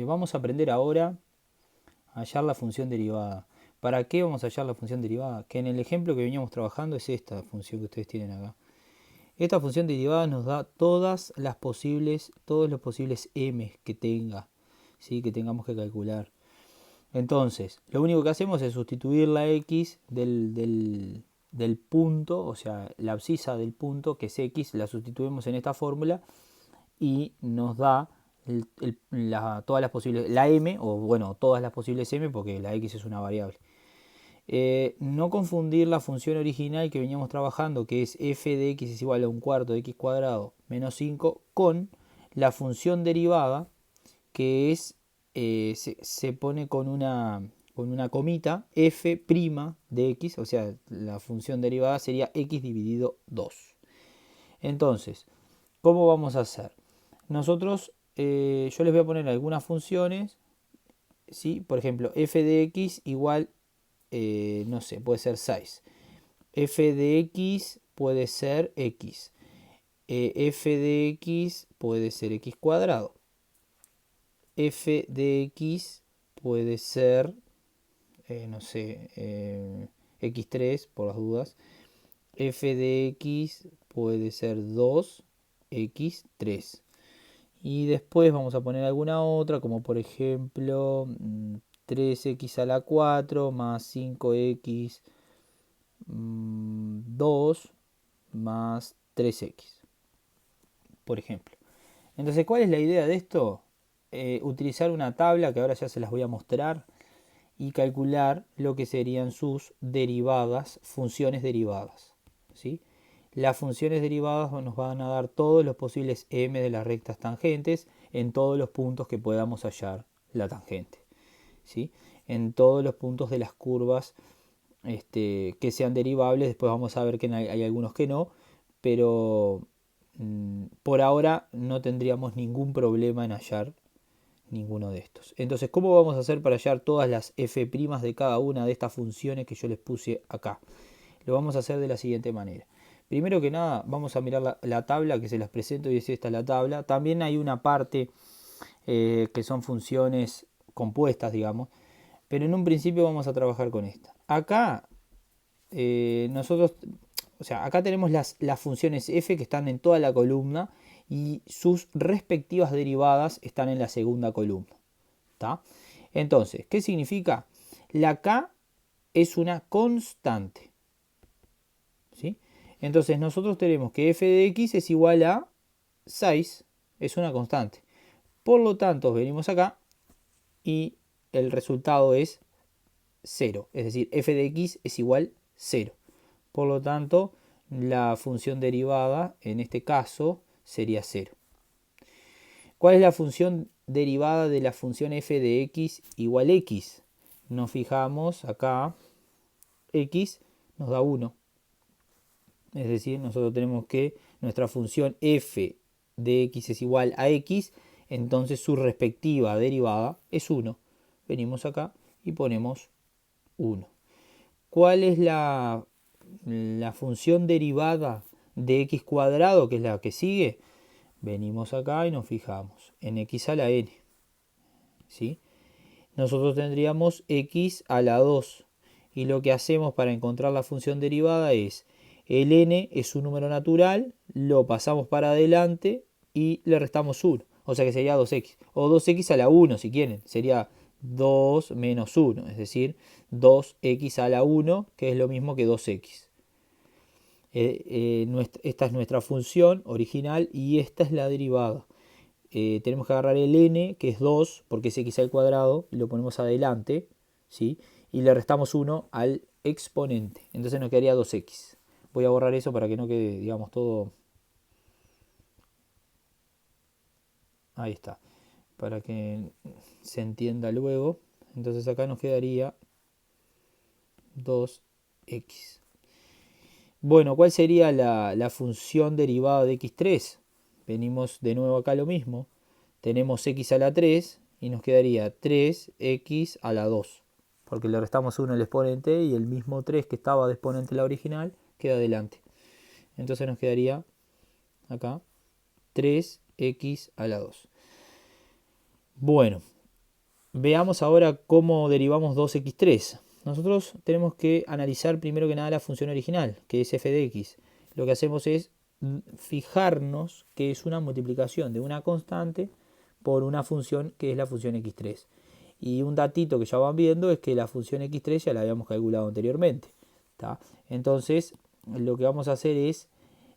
Vamos a aprender ahora a hallar la función derivada. ¿Para qué vamos a hallar la función derivada? Que en el ejemplo que veníamos trabajando es esta función que ustedes tienen acá. Esta función derivada nos da todos los posibles m que tenga, ¿sí? Que tengamos que calcular. Entonces, lo único que hacemos es sustituir la x del punto, o sea, la abscisa del punto, que es x, la sustituimos en esta fórmula y nos da todas las posibles, la m, o bueno, todas las posibles m, porque la x es una variable. No confundir la función original que veníamos trabajando, que es f de x es igual a un cuarto de x cuadrado menos 5, con la función derivada, que es, se pone con una comita, f' de x, o sea, la función derivada sería x dividido 2. Entonces, ¿cómo vamos a hacer? Nosotros, yo les voy a poner algunas funciones, ¿sí? Por ejemplo, f de x igual, no sé, puede ser 6. F de x puede ser x. F de x puede ser x cuadrado. F de x puede ser, no sé, x3 por las dudas. F de x puede ser 2x3. Y después vamos a poner alguna otra, como por ejemplo 3x a la 4 más 5x 2 más 3x, por ejemplo. Entonces, ¿cuál es la idea de esto? Utilizar una tabla que ahora ya se las voy a mostrar y calcular lo que serían sus derivadas, funciones derivadas, ¿sí? Las funciones derivadas nos van a dar todos los posibles m de las rectas tangentes en todos los puntos que podamos hallar la tangente, ¿sí? En todos los puntos de las curvas que sean derivables. Después vamos a ver que hay algunos que no, pero por ahora no tendríamos ningún problema en hallar ninguno de estos. Entonces, ¿cómo vamos a hacer para hallar todas las f' de cada una de estas funciones que yo les puse acá? Lo vamos a hacer de la siguiente manera. Primero que nada, vamos a mirar la tabla que se las presento y es esta la tabla. También hay una parte que son funciones compuestas, digamos, pero en un principio vamos a trabajar con esta. Acá nosotros, o sea, acá tenemos las funciones f que están en toda la columna y sus respectivas derivadas están en la segunda columna. ¿Tá? Entonces, ¿qué significa? La k es una constante, ¿sí? Entonces nosotros tenemos que f de x es igual a 6, es una constante. Por lo tanto, venimos acá y el resultado es 0, es decir, f de x es igual a 0. Por lo tanto, la función derivada en este caso sería 0. ¿Cuál es la función derivada de la función f de x igual a x? Nos fijamos acá, x nos da 1. Es decir, nosotros tenemos que nuestra función f de x es igual a x, entonces su respectiva derivada es 1. Venimos acá y ponemos 1. ¿Cuál es la función derivada de x cuadrado, que es la que sigue? Venimos acá y nos fijamos en x a la n, ¿sí? Nosotros tendríamos x a la 2 y lo que hacemos para encontrar la función derivada es el n es un número natural, lo pasamos para adelante y le restamos 1, o sea que sería 2x, o 2x a la 1 si quieren, sería 2 menos 1, es decir, 2x a la 1, que es lo mismo que 2x. Esta es nuestra función original y esta es la derivada. Tenemos que agarrar el n, que es 2, porque es x al cuadrado, y lo ponemos adelante, ¿sí? Y le restamos 1 al exponente. Entonces nos quedaría 2x. Voy a borrar eso para que no quede, digamos, todo... Ahí está. Para que se entienda luego. Entonces acá nos quedaría 2x. Bueno, ¿cuál sería la función derivada de x3? Venimos de nuevo acá lo mismo. Tenemos x a la 3 y nos quedaría 3x a la 2. Porque le restamos 1 al exponente y el mismo 3 que estaba de exponente la original queda adelante. Entonces nos quedaría acá 3x a la 2. Bueno, veamos ahora cómo derivamos 2x3. Nosotros tenemos que analizar primero que nada la función original, que es f de x. Lo que hacemos es fijarnos que es una multiplicación de una constante por una función que es la función x3. Y un datito que ya van viendo es que la función x3 ya la habíamos calculado anteriormente. ¿Tá? Entonces, lo que vamos a hacer es,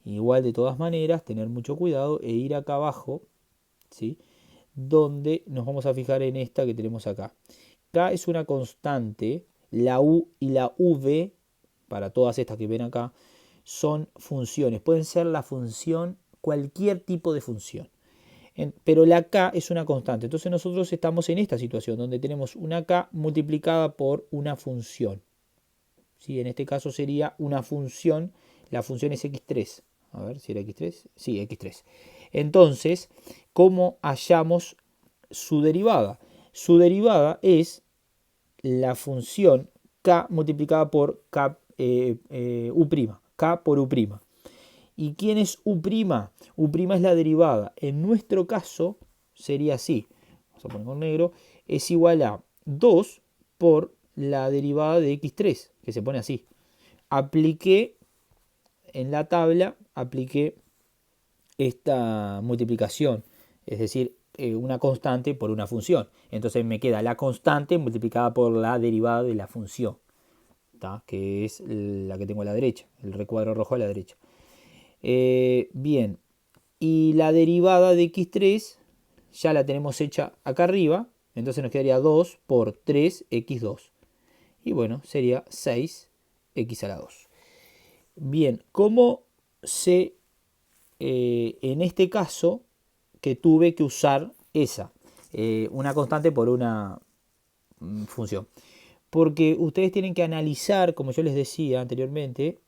igual de todas maneras, tener mucho cuidado e ir acá abajo, ¿sí? Donde nos vamos a fijar en esta que tenemos acá. K es una constante, la U y la V, para todas estas que ven acá, son funciones. Pueden ser la función, cualquier tipo de función. Pero la K es una constante. Entonces nosotros estamos en esta situación, donde tenemos una K multiplicada por una función. ¿Sí? En este caso sería una función, la función es x3. A ver si era x3. Sí, x3. Entonces, ¿cómo hallamos su derivada? Su derivada es la función k multiplicada por k u', k por u'. ¿Y quién es u'? U' es la derivada. En nuestro caso sería así. Vamos a poner con negro. Es igual a 2 por la derivada de x3, que se pone así. Apliqué en la tabla, apliqué esta multiplicación, es decir, una constante por una función. Entonces me queda la constante multiplicada por la derivada de la función, ¿tá? Que es la que tengo a la derecha, el recuadro rojo a la derecha. Bien, y la derivada de x3 ya la tenemos hecha acá arriba, entonces nos quedaría 2 por 3x2. Y bueno, sería 6x a la 2. Bien, ¿cómo se en este caso que tuve que usar esa, una constante por una función? Porque ustedes tienen que analizar, como yo les decía anteriormente,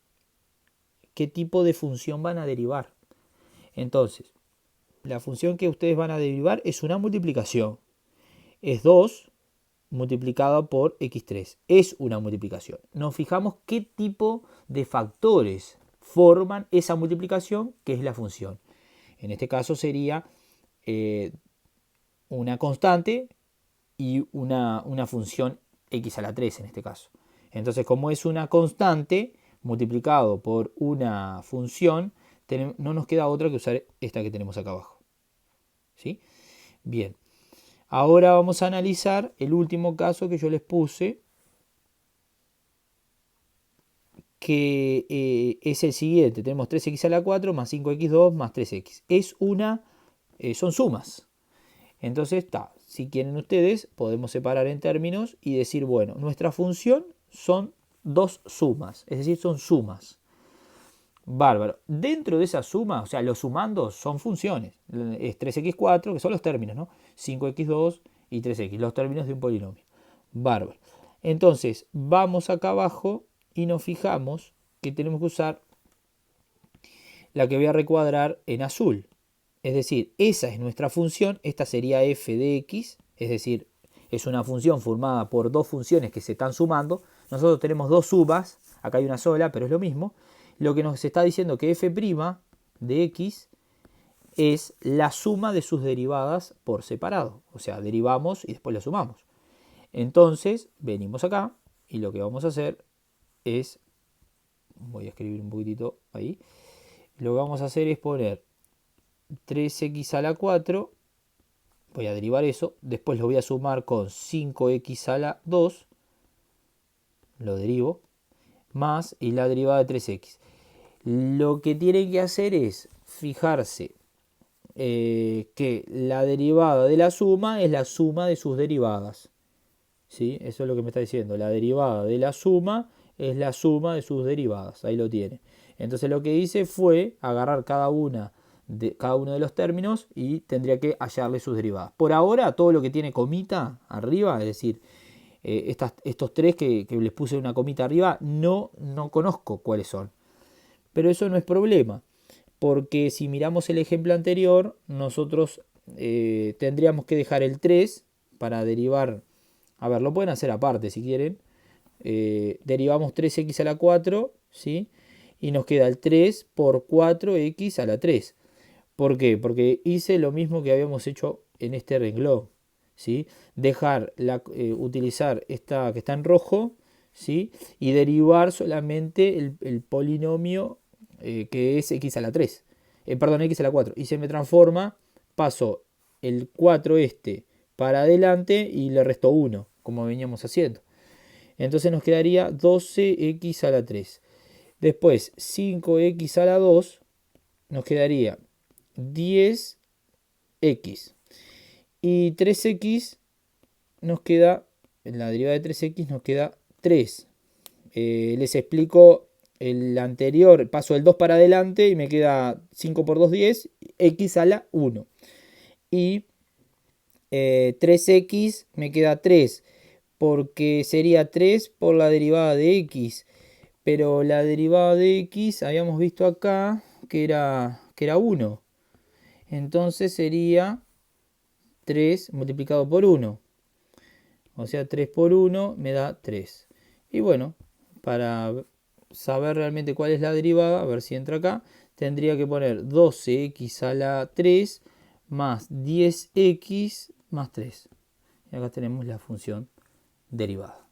qué tipo de función van a derivar. Entonces, la función que ustedes van a derivar es una multiplicación. Es 2 multiplicado por x3. Es una multiplicación. Nos fijamos qué tipo de factores forman esa multiplicación, que es la función. En este caso sería una constante y una función x a la 3 en este caso. Entonces, como es una constante multiplicado por una función, no nos queda otra que usar esta que tenemos acá abajo. ¿Sí? Bien. Ahora vamos a analizar el último caso que yo les puse, que es el siguiente. Tenemos 3x a la 4 más 5x2 más 3x. Son sumas. Entonces, si quieren ustedes, podemos separar en términos y decir, bueno, nuestra función son dos sumas, es decir, son sumas. Bárbaro. Dentro de esa suma, o sea, los sumandos son funciones. Es 3x4, que son los términos, ¿no? 5x2 y 3x, los términos de un polinomio. Bárbaro. Entonces, vamos acá abajo y nos fijamos que tenemos que usar la que voy a recuadrar en azul. Es decir, esa es nuestra función, esta sería f de x, es decir, es una función formada por dos funciones que se están sumando. Nosotros tenemos dos sumas, acá hay una sola, pero es lo mismo. Lo que nos está diciendo que f' de x es la suma de sus derivadas por separado. O sea, derivamos y después la sumamos. Entonces, venimos acá y lo que vamos a hacer es, voy a escribir un poquitito ahí, lo que vamos a hacer es poner 3x a la 4, voy a derivar eso, después lo voy a sumar con 5x a la 2, lo derivo, más y la derivada de 3x. Lo que tienen que hacer es fijarse que la derivada de la suma es la suma de sus derivadas. ¿Sí? Eso es lo que me está diciendo. La derivada de la suma es la suma de sus derivadas. Ahí lo tiene. Entonces lo que hice fue agarrar cada uno de los términos y tendría que hallarle sus derivadas. Por ahora, todo lo que tiene comita arriba, es decir, estos tres que les puse una comita arriba, no conozco cuáles son. Pero eso no es problema, porque si miramos el ejemplo anterior, nosotros tendríamos que dejar el 3 para derivar. A ver, lo pueden hacer aparte si quieren. Derivamos 3x a la 4, ¿sí? Y nos queda el 3 por 4x a la 3. ¿Por qué? Porque hice lo mismo que habíamos hecho en este renglón. ¿sí? Utilizar esta que está en rojo, ¿sí? Y derivar solamente el polinomio que es x a la 3. Perdón, x a la 4. Y se me transforma, paso el 4 para adelante y le resto 1, como veníamos haciendo. Entonces nos quedaría 12x a la 3. Después 5x a la 2 nos quedaría 10x. Y 3x nos queda, en la derivada de 3x nos queda 3. Les explico el anterior, paso el 2 para adelante y me queda 5 por 2, 10, x a la 1. Y 3x me queda 3, porque sería 3 por la derivada de x. Pero la derivada de x habíamos visto acá que era 1. Entonces sería 3 multiplicado por 1. O sea, 3 por 1 me da 3. Y bueno, para saber realmente cuál es la derivada, a ver si entra acá, tendría que poner 12x a la 3 más 10x más 3. Y acá tenemos la función derivada.